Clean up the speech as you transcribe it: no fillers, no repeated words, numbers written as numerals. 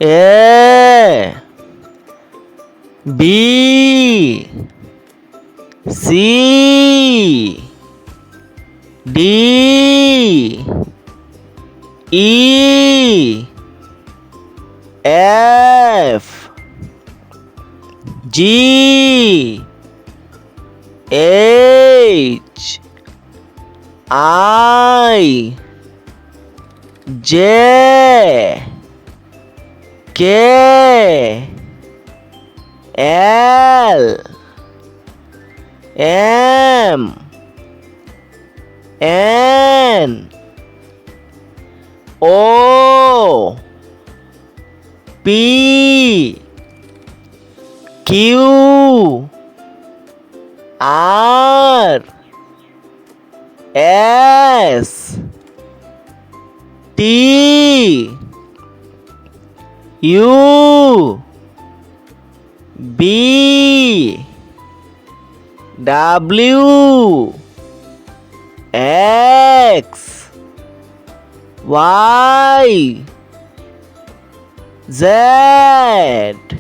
A B C D E F G H I J K L M N O P Q R S T U B W X Y Z